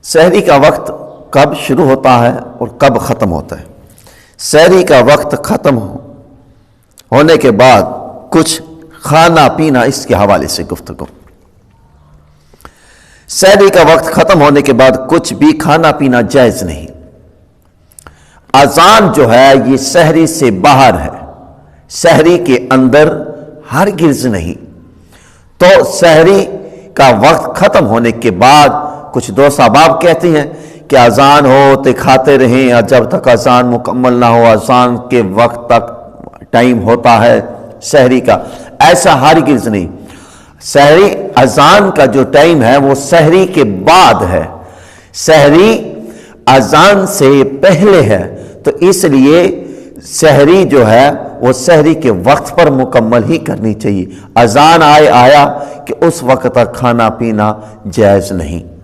سحری کا وقت کب شروع ہوتا ہے اور کب ختم ہوتا ہے؟ سحری کا وقت ختم ہونے کے بعد کچھ کھانا پینا، اس کے حوالے سے گفتگو۔ سحری کا وقت ختم ہونے کے بعد کچھ بھی کھانا پینا جائز نہیں۔ اذان جو ہے یہ سحری سے باہر ہے، سحری کے اندر ہرگز نہیں۔ تو سحری کا وقت ختم ہونے کے بعد کچھ دوست احباب کہتے ہیں کہ اذان ہو تو کھاتے رہیں اور جب تک اذان مکمل نہ ہو، اذان کے وقت تک ٹائم ہوتا ہے سحری کا۔ ایسا ہرگز نہیں۔ سحری اذان کا جو ٹائم ہے وہ سحری کے بعد ہے، سحری اذان سے پہلے ہے۔ تو اس لیے سحری جو ہے وہ سحری کے وقت پر مکمل ہی کرنی چاہیے۔ اذان آیا کہ اس وقت تک کھانا پینا جائز نہیں۔